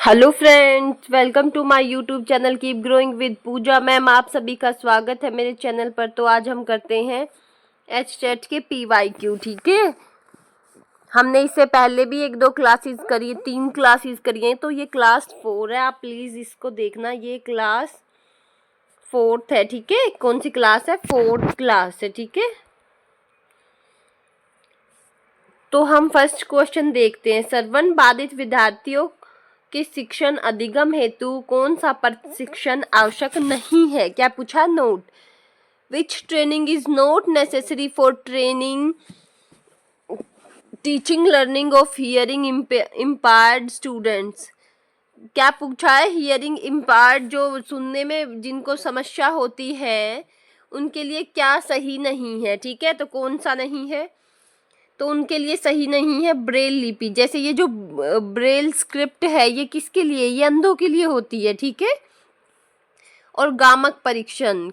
Hello friends, welcome to my YouTube channel keep growing with Pooja ma'am. आप सभी का स्वागत है मेरे चैनल पर। तो आज हम करते हैं एचटेट के PYQ। ठीक है, हमने इससे पहले भी 1-2 क्लासेस करी है, 3 क्लासेस करी हैं। तो ये क्लास 4 है, आप प्लीज़ इसको देखना। ये क्लास 4th है। ठीक है, कौन सी क्लास है? 4th क्लास है। ठीक है, तो हम फर्स्ट क्वेश्चन देखते हैं। श्रवण बाधित विद्यार्थियों के शिक्षण अधिगम हेतु कौन सा प्रशिक्षण आवश्यक नहीं है? क्या पूछा? Note which training is not necessary for training teaching learning of hearing impaired students. क्या पूछा है? हियरिंग इम्पायर्ड, जो सुनने में जिनको समस्या होती है उनके लिए क्या सही नहीं है? ठीक है, तो कौन सा नहीं है? तो उनके लिए सही नहीं है ब्रेल लिपि। जैसे ये जो ब्रेल स्क्रिप्ट है, ये किसके लिए? ये अंधों के लिए होती है। ठीक है, और गामक परीक्षण,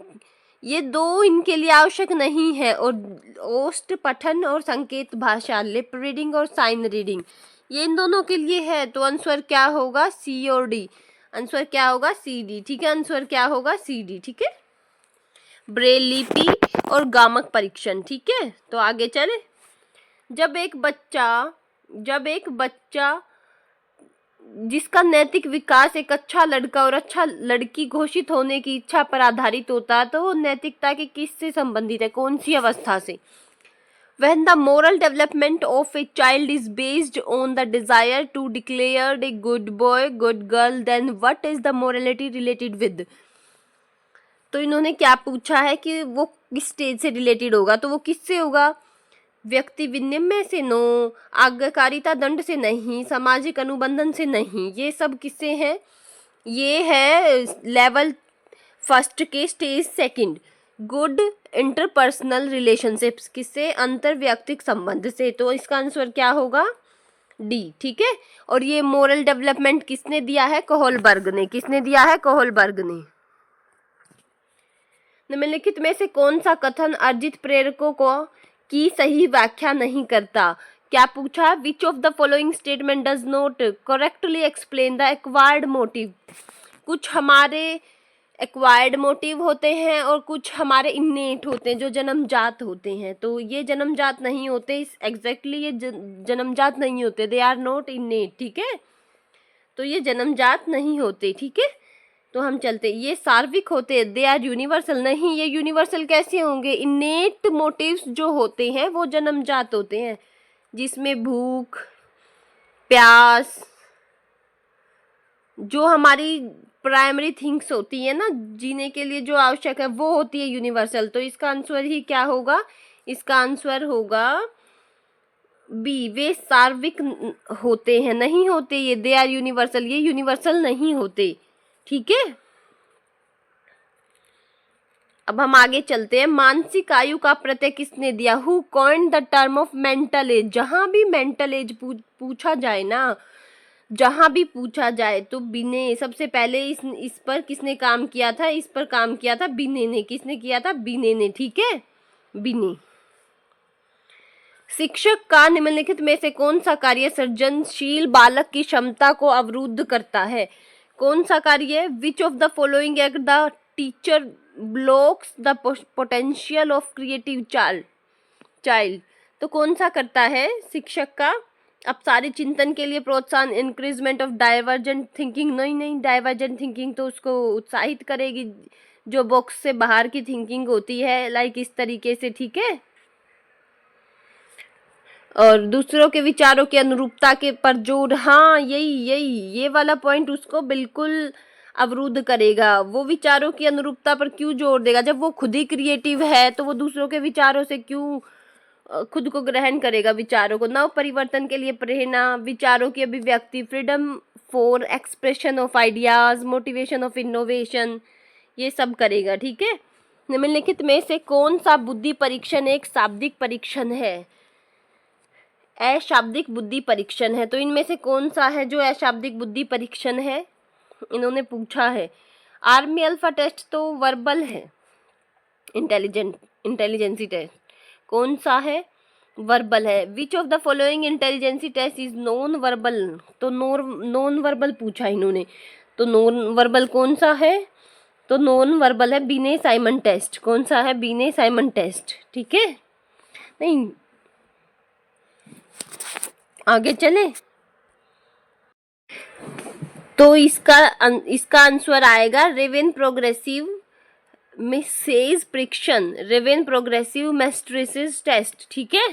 ये 2 इनके लिए आवश्यक नहीं है। और ओष्ठ पठन और संकेत भाषा, लिप रीडिंग और साइन रीडिंग, ये इन दोनों के लिए है। तो आंसर क्या होगा? C और D। आंसर क्या होगा? CD। ठीक है, आंसर क्या होगा? CD। ठीक है, ब्रेल लिपि और गामक परीक्षण। ठीक है, तो आगे चले। जब एक बच्चा जिसका नैतिक विकास एक अच्छा लड़का और अच्छा लड़की घोषित होने की इच्छा पर आधारित होता है, तो वो नैतिकता के किससे संबंधित है? कौन सी अवस्था से? When the moral development of a child is based on the desire to declare a good boy, good girl, then what is the morality related with? तो इन्होंने क्या पूछा है कि वो किस स्टेज से रिलेटेड होगा? तो वो किससे होगा? व्यक्ति विनिमय से? नो। आज्ञाकारिता दंड से? नहीं। सामाजिक अनुबंधन से? नहीं। ये सब किससे है? ये है लेवल फर्स्ट के stage second, good interpersonal relationships. किससे? अंतरव्यक्तिक संबंध से। तो इसका आंसर क्या होगा? D। ठीक है, और ये मोरल डेवलपमेंट किसने दिया है? कोहलबर्ग ने। किसने दिया है? कोहलबर्ग ने। निम्नलिखित में से कौन सा कथन अर्जित प्रेरकों को की सही व्याख्या नहीं करता? क्या पूछा? Which of the following statement does not correctly explain the acquired motive. कुछ हमारे एक्वायर्ड मोटिव होते हैं और कुछ हमारे इन्नेट होते हैं, जो जन्मजात होते हैं। तो ये जन्मजात नहीं होते, एग्जैक्टली ये जन्मजात नहीं होते, दे आर नॉट इन्नेट। ठीक है, तो ये जन्मजात नहीं होते। ठीक है, तो हम चलते। ये सार्विक होते, दे आर यूनिवर्सल। नहीं, ये यूनिवर्सल कैसे होंगे? इनेट मोटिव्स जो होते हैं वो जन्मजात होते हैं, जिसमें भूख, प्यास, जो हमारी प्राइमरी थिंग्स होती है ना, जीने के लिए जो आवश्यक है, वो होती है यूनिवर्सल। तो इसका आंसर ही क्या होगा? इसका आंसर होगा B। वे सार्विक होते हैं, नहीं होते ये, दे आर यूनिवर्सल। ये यूनिवर्सल नहीं होते। ठीक है, अब हम आगे चलते हैं। मानसिक आयु का प्रत्यय किसने दिया? Who coined the term of mental as. जहां भी मेंटल एज पूछा जाए ना, जहां भी पूछा जाए, तो बिने सबसे पहले इस पर किसने काम किया था? इस पर काम किया था बिने ने। किसने किया था? बिने ने। ठीक है, बिने। शिक्षक का निम्नलिखित में से कौन सा कार्य सृजनशील बालक की क्षमता को अवरुद्ध करता है? कौन सा कार्य? विच of the following act the teacher blocks the potential of creative child. तो कौन सा करता है शिक्षक का? अब सारे चिंतन के लिए प्रोत्साहन, इंक्रीजमेंट ऑफ डाइवर्जेंट थिंकिंग। नहीं, डाइवर्जेंट थिंकिंग तो उसको उत्साहित करेगी, जो बॉक्स से बाहर की थिंकिंग होती है, लाइक इस तरीके से। ठीक है, और दूसरों के विचारों की अनुरूपता के पर जोर। हाँ, ये वाला पॉइंट उसको बिल्कुल अवरुद्ध करेगा। वो विचारों की अनुरूपता पर क्यों जोर देगा? जब वो खुद ही क्रिएटिव है, तो वो दूसरों के विचारों से क्यों खुद को ग्रहण करेगा? विचारों को नव परिवर्तन के लिए प्रेरणा, विचारों की अभिव्यक्ति, freedom for expression of ideas, motivation of innovation, ये सब करेगा। ठीक है, निम्नलिखित में से कौन सा बुद्धि परीक्षण एक शाब्दिक परीक्षण है? अशाब्दिक बुद्धि परीक्षण है। तो इनमें से कौन सा है जो अशाब्दिक बुद्धि परीक्षण है? इन्होंने पूछा है। आर्मी अल्फा टेस्ट तो वर्बल है, इंटेलिजेंसी टेस्ट कौन सा है? वर्बल है। Which of the following intelligence test is non verbal, तो नॉन वर्बल पूछा इन्होंने, तो नॉन वर्बल कौन सा है, तो नॉन वर्बल है बीने साइमन टेस्ट। कौन सा है, बीने साइमन टेस्ट, ठीक है। नहीं, आगे चले तो इसका आंसर आएगा रेवेन प्रोग्रेसिव मिसेज प्रिक्शन, रेवेन प्रोग्रेसिव मैस्ट्रेसिस टेस्ट, ठीक है।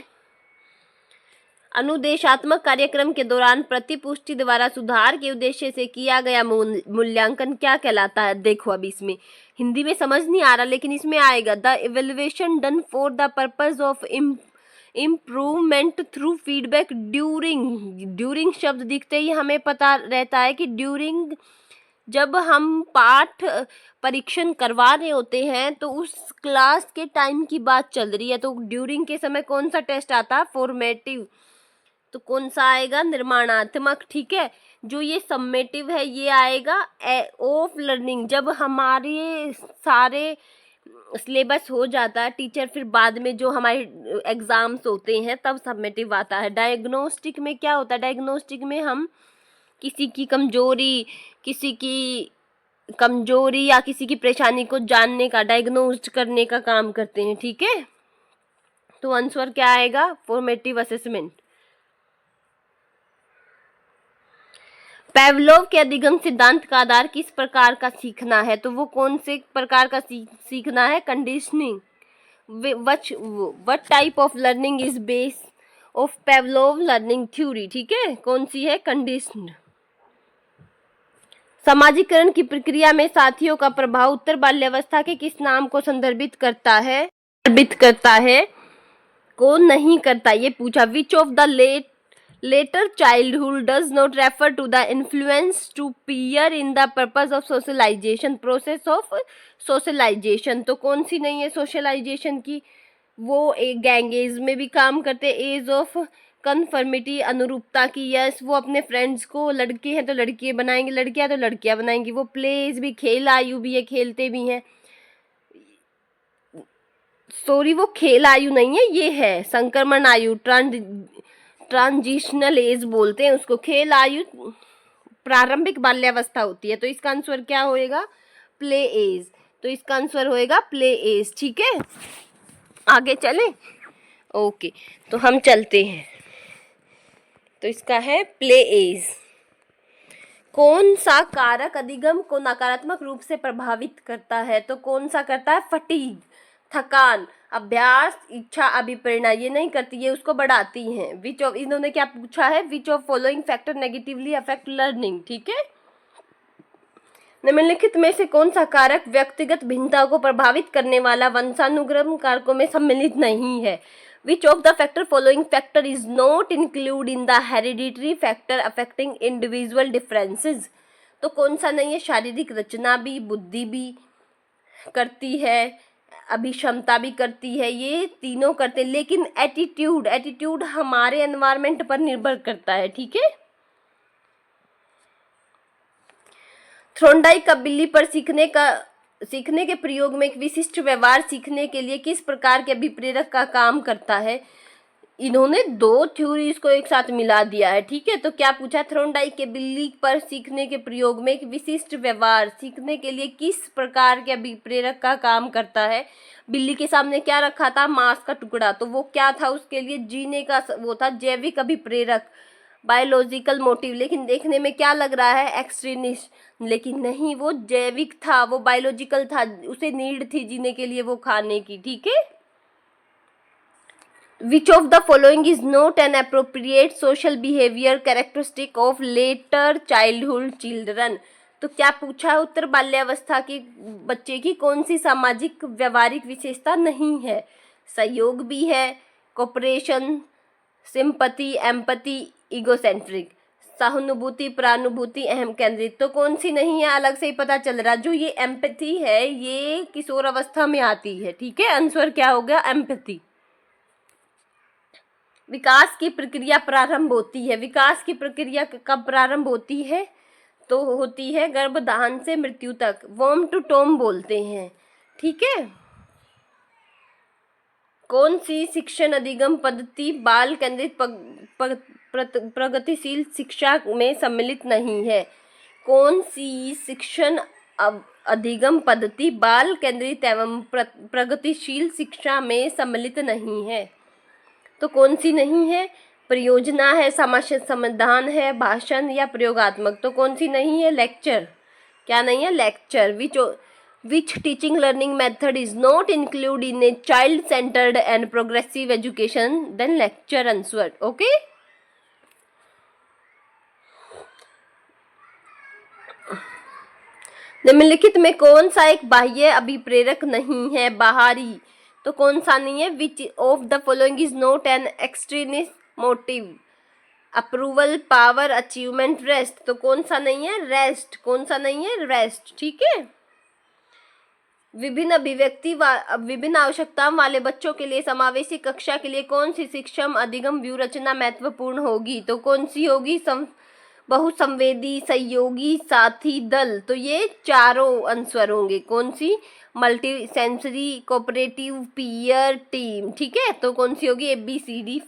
अनुदेशात्मक कार्यक्रम के दौरान प्रतिपुष्टि द्वारा सुधार के उद्देश्य से किया गया मूल्यांकन क्या कहलाता है। देखो अब इसमें हिंदी में समझ नहीं आ रहा, लेकिन इसमें आएगा the evaluation done for the purpose of improvement through feedback during शब्द दिखते ही हमें पता रहता है कि ड्यूरिंग, जब हम पाठ परीक्षण करवा रहे होते हैं तो उस क्लास के टाइम की बात चल रही है, तो ड्यूरिंग के समय कौन सा टेस्ट आता है, फॉर्मेटिव, तो कौन सा आएगा, निर्माणात्मक, ठीक है। जो ये सम्मेटिव है ये आएगा ऑफ लर्निंग, जब हमारे सारे सिलेबस हो जाता है टीचर, फिर बाद में जो हमारे एग्जाम्स होते हैं तब सबमिटिव आता है। डायग्नोस्टिक में क्या होता है, डायग्नोस्टिक में हम किसी की कमजोरी या किसी की परेशानी को जानने का, डायग्नोज करने का काम करते हैं, ठीक है। तो आंसर क्या आएगा, फॉर्मेटिव असेसमेंट। पेवलोव के अधिगम सिद्धांत का आधार किस प्रकार का सीखना है, तो वो कौन से प्रकार का सीखना है, conditioning. What type of learning is base of Pavlov learning theory, ठीक है, कौन सी है, कंडीशनड। समाजीकरण की प्रक्रिया में साथियों का प्रभाव उत्तर बाल्यावस्था के किस नाम को संदर्भित करता है, कौन नहीं करता, ये पूछा। Which of the later childhood does not refer to the influence to peer in the purpose of socialization, process of socialization, तो कौन सी नहीं है सोशलाइजेशन की, वो एक गैंगेज में भी काम करते, एज ऑफ कन्फर्मिटी, अनुरूपता की, यस वो अपने फ्रेंड्स को, लड़के हैं तो लड़के बनाएंगे, लड़कियां तो लड़कियां बनाएंगी, वो प्लेज भी, खेल आयु भी है, खेलते भी हैं, सॉरी वो खेल आयु नहीं है, ये है संक्रमण आयु, ट्रांजिशनल एज बोलते हैं उसको, खेल आयु प्रारंभिक बाल्यावस्था होती है, तो इसका आंसर क्या होएगा, प्ले एज, तो इसका आंसर होएगा प्ले एज, ठीक है। आगे चलें, ओके, तो हम चलते हैं, तो इसका है प्ले एज। कौन सा कारक अधिगम को नकारात्मक रूप से प्रभावित करता है, तो कौन सा करता है, फटीग, थकान, अभ्यास, इच्छा, अभिप्रेरणा, ये नहीं करती, ये उसको बढ़ाती हैं। विच ऑफ, इन्होंने क्या पूछा है, which of following factor negatively affect learning, ठीक है। निम्नलिखित में से कौन सा कारक व्यक्तिगत भिन्नता को प्रभावित करने वाला वंशानुक्रम कारकों में सम्मिलित नहीं है। Which of the following factor is not included in the hereditary factor affecting individual differences, तो कौन सा नहीं है, शारीरिक रचना भी, बुद्धि भी करती है, अभिक्षमता भी करती है, ये तीनों करते हैं, लेकिन एटीट्यूड हमारे एनवायरमेंट पर निर्भर करता है, ठीक है। थ्रोन्डाइक का बिल्ली पर सीखने के प्रयोग में एक विशिष्ट व्यवहार सीखने के लिए किस प्रकार के अभिप्रेरक का काम करता है। इन्होंने दो थ्योरीज को एक साथ मिला दिया है, ठीक है। तो क्या पूछा, थ्रोन्डाइक के बिल्ली पर सीखने के प्रयोग में एक विशिष्ट व्यवहार सीखने के लिए किस प्रकार के अभिप्रेरक का काम करता है। बिल्ली के सामने क्या रखा था, मांस का टुकड़ा, तो वो क्या था, उसके लिए जीने का वो था, जैविक अभिप्रेरक, बायोलॉजिकल मोटिव, लेकिन देखने में क्या लग रहा है, एक्सट्रीनिस्ट, लेकिन नहीं, वो जैविक था, वो बायोलॉजिकल था, उसे नीड थी जीने के लिए वो खाने की, ठीक है। Which of the following is not an appropriate social behavior characteristic of later childhood children, तो क्या पूछा है, उत्तर बाल्यावस्था के बच्चे की कौन सी सामाजिक व्यवहारिक विशेषता नहीं है। सहयोग भी है, कोऑपरेशन, सिंपैथी, एम्पैथी, इगोसेंट्रिक, सहानुभूति, प्रानुभूति, अहम केंद्रित, तो कौन सी नहीं है, अलग से ही पता चल रहा। जो ये एम्पैथी है ये किशोर अवस्था में आती है, ठीक है। आंसर क्या हो गया, एम्पैथी। विकास की प्रक्रिया प्रारंभ होती है, विकास की प्रक्रिया कब प्रारंभ होती है, तो होती है गर्भधान से मृत्यु तक, वॉर्म टू टॉम बोलते हैं, ठीक है। कौन सी शिक्षण अधिगम पद्धति बाल केंद्रित प्रगतिशील शिक्षा में सम्मिलित नहीं है? कौन सी शिक्षण अधिगम पद्धति बाल केंद्रित एवं प्रगतिशील शिक्षा में सम्मिलित नहीं है? तो कौन सी नहीं है? परियोजना है, समाधान है, भाषण या प्रयोगात्मक? तो कौन सी नहीं है? लेक्चर। क्या नहीं है? Lecture. Which teaching learning method is not included in a child centered and progressive education? Then lecture answer. Okay. निम्नलिखित में कौन सा एक बाह्य अभिप्रेरक नहीं है? बाहरी। तो कौन सा नहीं है? Which of the following is not an extraneous motive? Approval, power, achievement, rest. तो कौन सा नहीं है? रेस्ट। कौन सा नहीं है? रेस्ट। ठीक है। विभिन्न आवश्यकताओं वाले बच्चों के लिए समावेशी कक्षा के लिए कौन सी शिक्षण अधिगम व्यूहरचना महत्वपूर्ण होगी? तो कौन सी होगी? बहुसंवेदी, सहयोगी, साथी, दल। तो ये चारों आंसर होंगे। कौन सी? Multi sensory, cooperative, peer, team. ठीक है। तो कौन सी होगी? ABCD।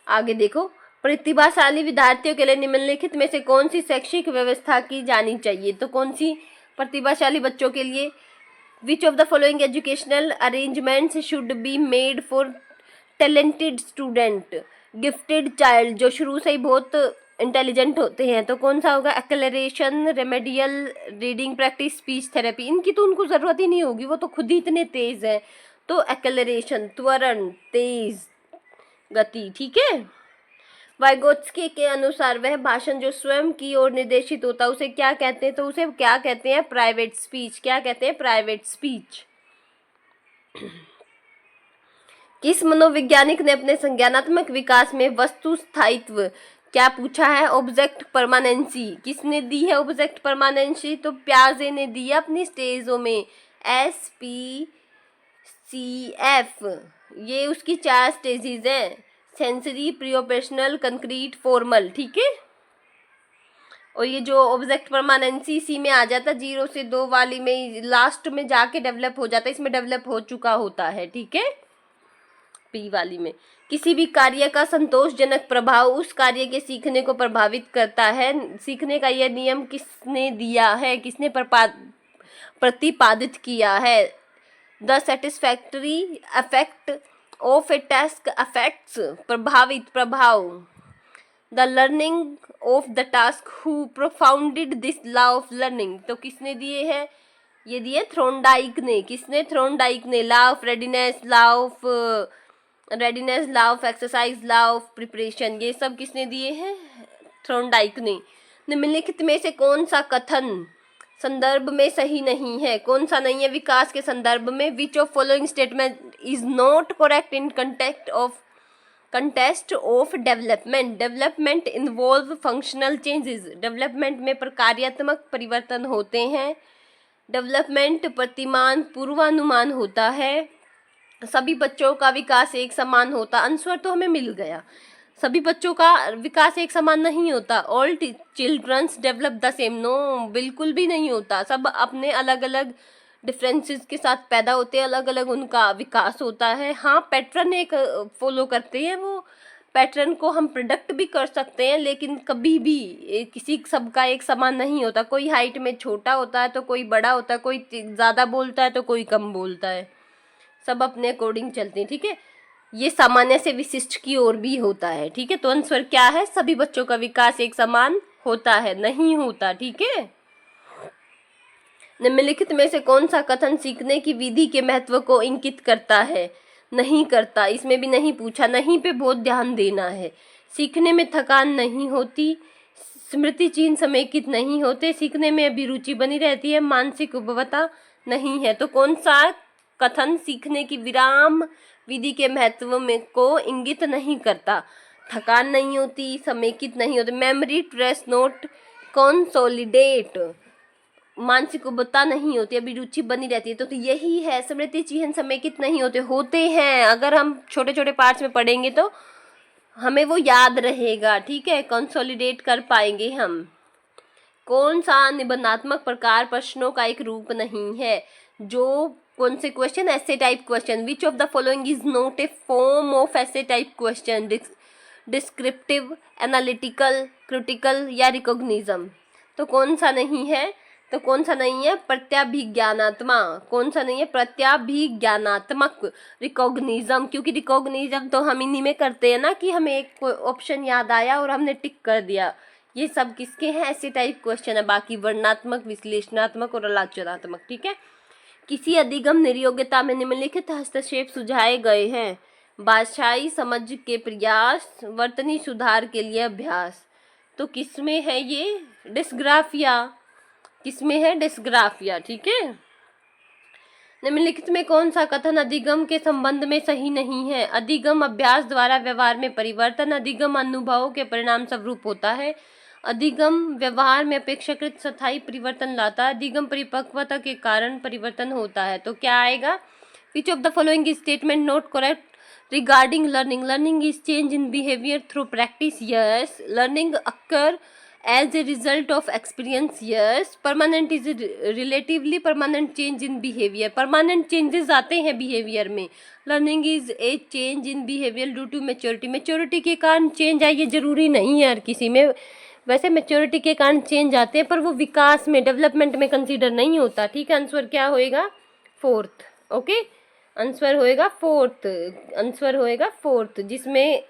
आगे देखो, प्रतिभाशाली विद्यार्थियों के लिए निम्नलिखित में से कौन सी शैक्षिक व्यवस्था की जानी चाहिए? तो कौन सी प्रतिभाशाली बच्चों के लिए? विच of the following educational arrangements should be made for talented student, gifted child, जो शुरू से ही बहुत इंटेलिजेंट होते हैं? तो कौन सा होगा? Acceleration, remedial, reading practice, speech therapy. इनकी तो उनको जरूरत ही नहीं होगी, वो तो खुद ही इतने तेज हैं। तो एक्सेलरेशन, त्वरण, तेज गति। ठीक है। वाइगोत्स्की के अनुसार वह भाषण जो स्वयं की ओर निर्देशित होता है उसे क्या कहते हैं? तो उसे क्या कहते हैं? Private speech. क्या कहते हैं? Private speech. किस मनोवैज्ञानिक ने अपने संज्ञानात्मक विकास में वस्तु स्थायित्व क्या पूछा है? Object permanency. किसने दी है ऑब्जेक्ट परमानेंसी? तो प्याजे ने दी है अपनी स्टेजों में। SPCF। ये उसकी 4 स्टेजेस हैं। Sensory, preoperational, concrete, formal. ठीक है। और ये जो ऑब्जेक्ट परमानेंसी इसी में आ जाता, 0 से 2 वाली में लास्ट में जाके डेवलप हो जाता है, इसमें डेवलप हो चुका होता है। ठीक है। P वाली में किसी भी कार्य का संतोषजनक प्रभाव उस कार्य के सीखने को प्रभावित करता है। सीखने का यह नियम किसने दिया है? किसने प्रतिपादित किया है? The satisfactory effect of A task affects, प्रभावित, प्रभाव। The learning of the task who propounded this law of learning. तो किसने दिए हैं? ये दिए थ्रोनडाइक ने। किसने? थ्रोनडाइक ने। Law of readiness, law of exercise, law of preparation, ये सब किसने दिए हैं? थ्रोनडाइक ने। निम्नलिखित में से कौन सा कथन संदर्भ में सही नहीं है? कौन सा नहीं है? विकास के संदर्भ में। Which of following statement is not correct in contest of development? Development involve functional changes. Development में प्रकार्यात्मक परिवर्तन होते हैं। डेवलपमेंट प्रतिमान पूर्वानुमान होता है। सभी बच्चों का विकास एक समान होता। आंसर तो हमें मिल गया। सभी बच्चों का विकास एक समान नहीं होता। All childrens develop the same. No, बिल्कुल भी नहीं होता। सब अपने अलग अलग डिफरेंसेस के साथ पैदा होते हैं, अलग अलग उनका विकास होता है। हाँ, पैटर्न एक फॉलो करते हैं, वो पैटर्न को हम प्रिडिक्ट भी कर सकते हैं, लेकिन कभी भी किसी सबका एक समान नहीं होता। कोई हाइट में छोटा होता है तो कोई बड़ा होता है, कोई ज़्यादा बोलता है तो कोई कम बोलता है। सब अपने अकॉर्डिंग चलते हैं। ठीक है। ये सामान्य से विशिष्ट की ओर भी होता है। ठीक है। तो आंसर क्या है? सभी बच्चों का विकास एक समान होता है? नहीं होता। ठीक है। निम्नलिखित में से कौन सा कथन सीखने की विधि के महत्व को इंगित करता है? नहीं करता। इसमें भी नहीं पूछा। नहीं पे बहुत ध्यान देना है। सीखने में थकान नहीं होती, स्मृति चिन्ह समेकित नहीं होते, सीखने में अभिरुचि बनी रहती है, मानसिक उपवता नहीं है। तो कौन सा कथन सीखने की विराम विधि के महत्व में को इंगित नहीं करता? थकान नहीं होती, समेकित नहीं होते, मेमोरी ट्रेस नोट कंसोलिडेट, मानसिक उपबता नहीं होती, अभिरुचि बनी रहती है। तो यही है, स्मृति चिन्ह समेकित नहीं होते हैं। अगर हम छोटे छोटे पार्ट्स में पढ़ेंगे तो हमें वो याद रहेगा। ठीक है। कंसोलिडेट कर पाएंगे हम। कौन सा निबंधात्मक प्रकार प्रश्नों का एक रूप नहीं है? जो कौन से क्वेश्चन? ऐसे type question. Which of the following is not a form of ऐसे type question? Descriptive, analytical, critical या रिकॉग्निज्म? तो कौन सा नहीं है? तो कौन सा नहीं है? प्रत्याभिज्ञानात्मक। कौन सा नहीं है? प्रत्याभिज्ञानात्मक, रिकॉग्निज्म। क्योंकि रिकॉग्निज्म तो हम इन्हीं में करते हैं ना, कि हमें एक ऑप्शन याद आया और हमने टिक कर दिया। ये सब किसके हैं? ऐसे टाइप क्वेश्चन है। बाकी वर्णनात्मक, विश्लेषणात्मक और आलोचनात्मक। ठीक है। किसी अधिगम निर्योग्यता में निम्नलिखित हस्तक्षेप सुझाए गए हैं? भाषाई समझ के प्रयास, वर्तनी सुधार के लिए अभ्यास। तो किसमें है ये? डिस्ग्राफिया। किसमें है? डिस्ग्राफिया। ठीक है। निम्नलिखित में कौन सा कथन अधिगम के संबंध में सही नहीं है? अधिगम अभ्यास द्वारा व्यवहार में परिवर्तन, अधिगम अनुभवों के परिणाम स्वरूप होता है, अधिगम व्यवहार में अपेक्षाकृत स्थायी परिवर्तन लाता है, अधिगम परिपक्वता के कारण परिवर्तन होता है। तो क्या आएगा? विच of the following statement not correct regarding learning? Learning is change in behaviour through practice, yes. Learning occur as a result of experience, yes. Permanent is relatively permanent change in behavior. permanent changes आते हैं behavior में। learning is a change in behavior due to maturity. maturity के कारण change आए, ये जरूरी नहीं है हर किसी में। वैसे maturity के कारण change आते हैं, पर वो विकास में, डेवलपमेंट में कंसीडर नहीं होता। ठीक है। आंसर क्या होएगा? फोर्थ। ओके, आंसर होएगा फोर्थ। आंसर होएगा फोर्थ, जिसमें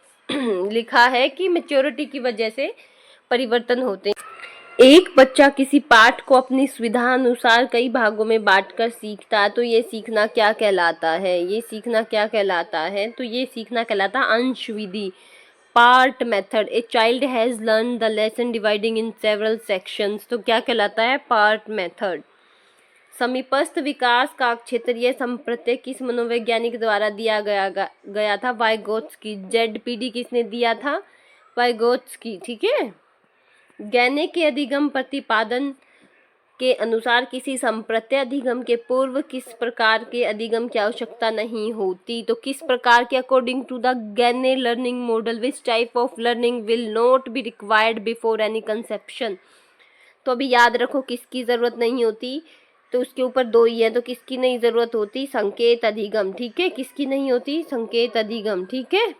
लिखा है कि maturity की वजह से परिवर्तन होते हैं। एक बच्चा किसी पाठ को अपनी सुविधा अनुसार कई भागों में बांटकर सीखता है, तो ये सीखना क्या कहलाता है? ये सीखना क्या कहलाता है? तो ये सीखना कहलाता है अंश विधि, part method. A child has learn the lesson dividing in several sections. तो क्या कहलाता है? Part method. समीपस्थ विकास का क्षेत्रीय संप्रत्यय किस मनोवैज्ञानिक द्वारा दिया गया था? वाइगोत्स्की। जेडपीडी किसने दिया था? वाइगोत्स्की। ठीक है। गैने के अधिगम प्रतिपादन के अनुसार किसी संप्रत्यय अधिगम के पूर्व किस प्रकार के अधिगम की आवश्यकता नहीं होती? तो किस प्रकार के? According to the Gagne learning model which type of learning will not be required before any conception? तो अभी याद रखो किसकी जरूरत नहीं होती, तो उसके ऊपर दो ही है। तो किसकी नहीं जरूरत होती? संकेत अधिगम। ठीक है। किसकी नहीं होती? संकेत अधिगम। ठीक है।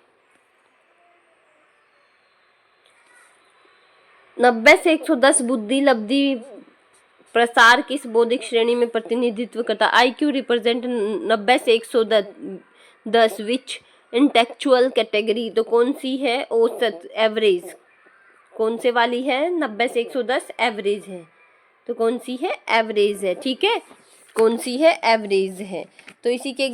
90 से 110 बुद्धि लब्धि प्रसार किस बौद्धिक श्रेणी में प्रतिनिधित्व करता? IQ रिप्रेजेंट 90 से 110 विच इंटेलेक्चुअल कैटेगरी? तो कौन सी है? औसत, एवरेज। कौन से वाली है? 90 से 110 एवरेज है। तो कौन सी है? एवरेज है। ठीक है। कौन सी है? एवरेज है। तो इसी के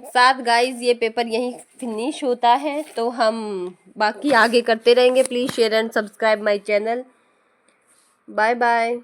साथ गाइज ये पेपर यहीं फिनिश होता है। तो हम बाकी आगे करते रहेंगे। Please share and subscribe my channel. Bye bye.